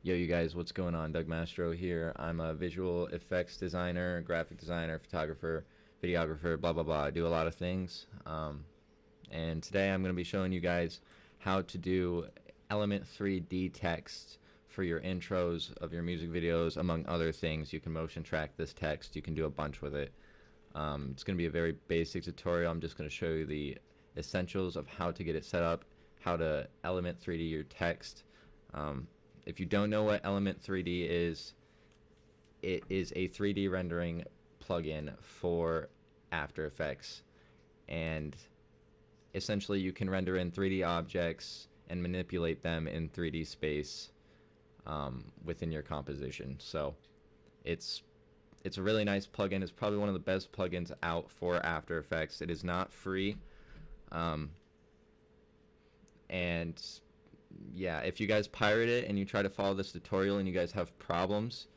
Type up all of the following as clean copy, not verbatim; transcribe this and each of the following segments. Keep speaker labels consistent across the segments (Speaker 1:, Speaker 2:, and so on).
Speaker 1: Yo, you guys, what's going on? Doug Mastro here. I'm a visual effects designer, graphic designer, photographer, videographer, blah, blah, blah. I do a lot of things. And today I'm going to be showing you guys how to do Element 3D text for your intros of your music videos, among other things. You can motion track this text. You can do a bunch with it. It's going to be a very basic tutorial. I'm just going to show you the essentials of how to get it set up, how to Element 3D your text. If you don't know what Element 3D is, it is a 3D rendering plugin for After Effects, and essentially you can render in 3D objects and manipulate them in 3D space within your composition. So it's a really nice plugin. It's probably one of the best plugins out for After Effects. It is not free, and yeah, if you guys pirate it and you try to follow this tutorial and you guys have problems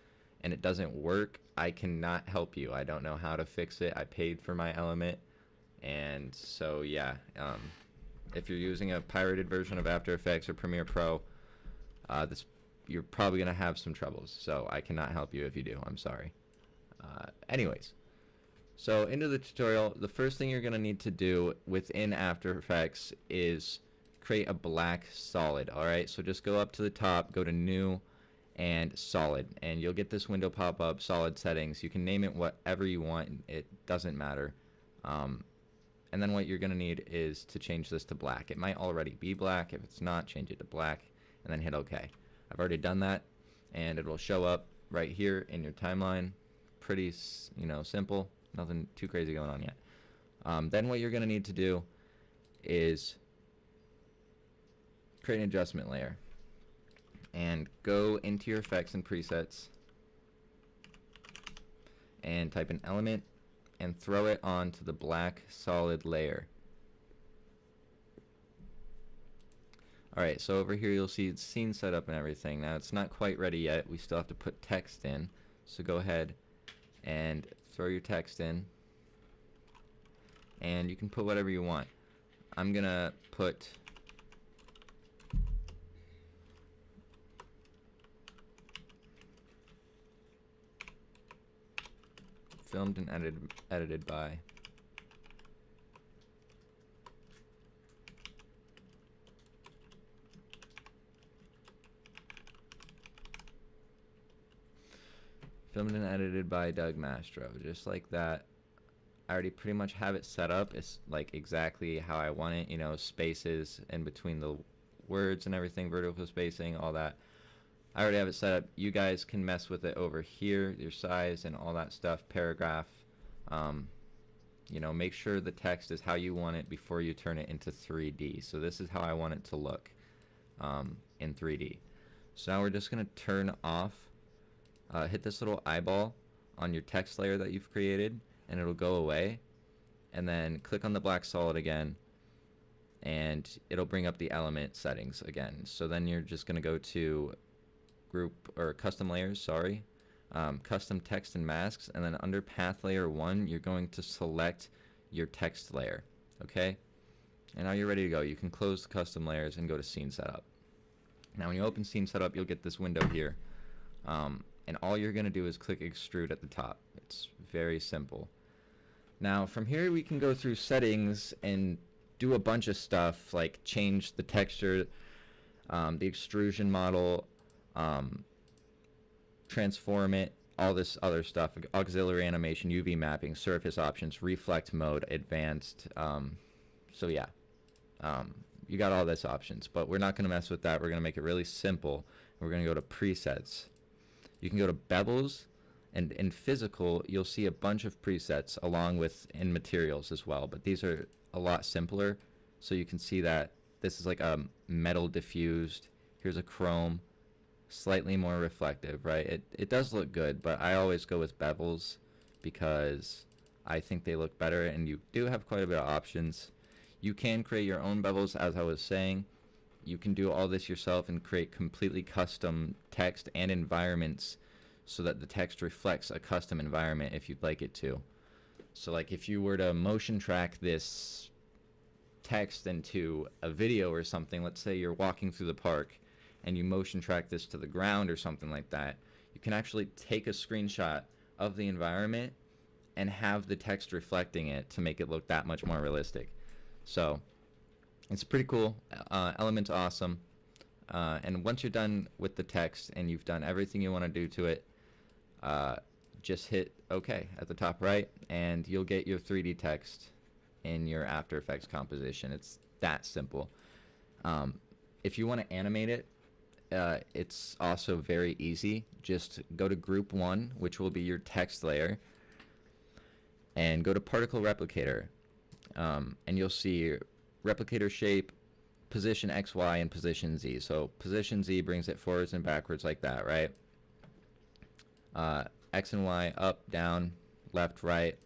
Speaker 1: and it doesn't work, I cannot help you. I don't know how to fix it. I paid for my element, and so yeah, if you're using a pirated version of After Effects or Premiere Pro, you're probably gonna have some troubles, so I cannot help you if you do. I'm sorry. Anyways, so into the tutorial. The first thing you're gonna need to do within After Effects is create a black solid. Alright, so just go up to the top, go to new and solid, and you'll get this window pop up, solid settings. You can name it whatever you want, it doesn't matter. And then what you're gonna need is to change this to black. It might already be black. If it's not, change it to black and then hit OK. I've already done that, and it will show up right here in your timeline. Pretty simple, nothing too crazy going on yet. Then what you're gonna need to do is create an adjustment layer and go into your effects and presets and type an element and throw it onto the black solid layer. Alright, so over here you'll see it's scene setup and everything. Now it's not quite ready yet. We still have to put text in, so go ahead and throw your text in, and you can put whatever you want. I'm gonna put filmed and edited by. Filmed and edited by Doug Mastro, just like that. I already pretty much have it set up. It's like exactly how I want it, spaces in between the words and everything, vertical spacing, all that. I already have it set up. You guys can mess with it over here, your size and all that stuff, paragraph. Make sure the text is how you want it before you turn it into 3D. So this is how I want it to look in 3D. So now we're just going to turn off, hit this little eyeball on your text layer that you've created, and it'll go away. And then click on the black solid again, and it'll bring up the element settings again. So then you're just going to go to group or custom layers, custom text and masks, and then under path layer 1 you're going to select your text layer. Okay, and now you're ready to go. You can close the custom layers and go to scene setup. Now when you open scene setup, you'll get this window here, and all you're gonna do is click extrude at the top. It's very simple. Now from here we can go through settings and do a bunch of stuff, like change the texture, the extrusion model, transform it, all this other stuff, auxiliary animation, UV mapping, surface options, reflect mode, advanced. So yeah, you got all this options, but we're not going to mess with that. We're going to make it really simple. We're going to go to presets. You can go to bevels, and in physical you'll see a bunch of presets along with in materials as well, but these are a lot simpler. So you can see that this is like a metal diffused. Here's a chrome, slightly more reflective, right? It does look good, but I always go with bevels because I think they look better, and you do have quite a bit of options. You can create your own bevels, as I was saying. You can do all this yourself and create completely custom text and environments so that the text reflects a custom environment if you'd like it to. So like if you were to motion track this text into a video or something, let's say you're walking through the park and you motion track this to the ground or something like that, you can actually take a screenshot of the environment and have the text reflecting it to make it look that much more realistic. So it's pretty cool. Element's awesome. And once you're done with the text and you've done everything you want to do to it, just hit OK at the top right, and you'll get your 3D text in your After Effects composition. It's that simple. If you want to animate it, it's also very easy. Just go to Group 1, which will be your text layer, and go to Particle Replicator, and you'll see Replicator Shape, Position X, Y, and Position Z. So Position Z brings it forwards and backwards like that, right? X and Y, up, down, left, right.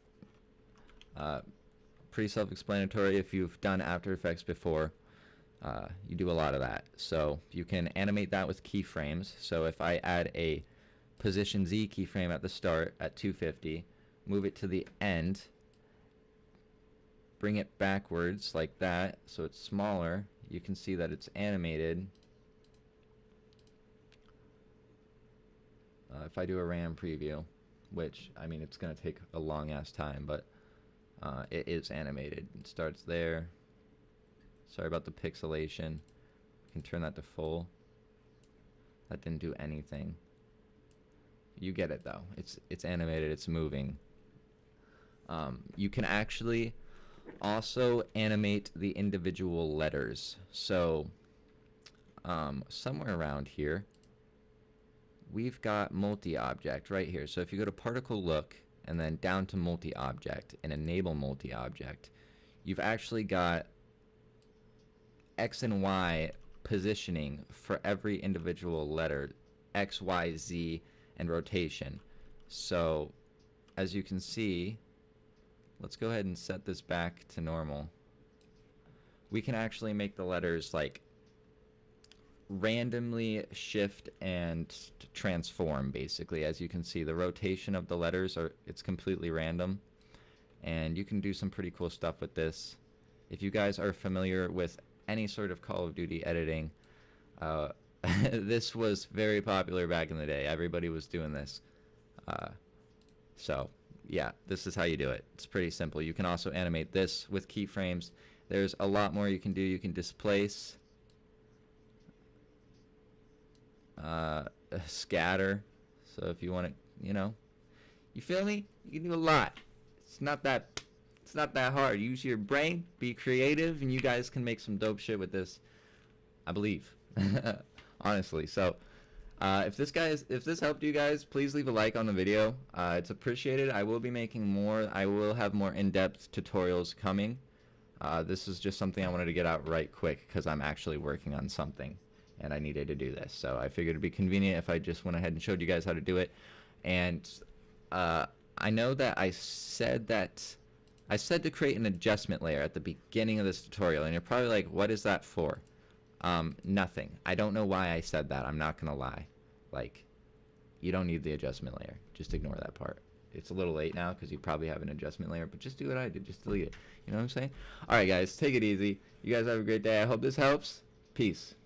Speaker 1: Pretty self-explanatory. If you've done After Effects before, you do a lot of that. So you can animate that with keyframes. So if I add a Position Z keyframe at the start at 250, move it to the end, bring it backwards like that so it's smaller, you can see that it's animated. If I do a RAM preview, which, I mean, it's going to take a long ass time, but it is animated. It starts there. Sorry about the pixelation. We can turn that to full. That didn't do anything. You get it though. It's animated, it's moving. You can actually also animate the individual letters. So somewhere around here we've got multi-object right here. So if you go to particle look and then down to multi-object and enable multi-object, you've actually got X and Y positioning for every individual letter, X, Y, Z, and rotation. So as you can see, let's go ahead and set this back to normal. We can actually make the letters like randomly shift and transform, basically. As you can see, the rotation of the letters it's completely random, and you can do some pretty cool stuff with this. If you guys are familiar with any sort of Call of Duty editing, this was very popular back in the day. Everybody was doing this. So yeah, this is how you do it. It's pretty simple. You can also animate this with keyframes. There's a lot more you can do. You can displace, scatter. So if you want to, you feel me? You can do a lot. It's not that hard. Use your brain, be creative, and you guys can make some dope shit with this, I believe. Honestly. So if this helped you guys, please leave a like on the video. It's appreciated. I will be making more. I will have more in-depth tutorials coming. This is just something I wanted to get out right quick because I'm actually working on something and I needed to do this. So I figured it'd be convenient if I just went ahead and showed you guys how to do it. And I know that I said to create an adjustment layer at the beginning of this tutorial, and you're probably like, what is that for? Nothing. I don't know why I said that. I'm not gonna lie. Like, you don't need the adjustment layer. Just ignore that part. It's a little late now because you probably have an adjustment layer, but just do what I did. Just delete it. You know what I'm saying? Alright guys, take it easy. You guys have a great day. I hope this helps. Peace.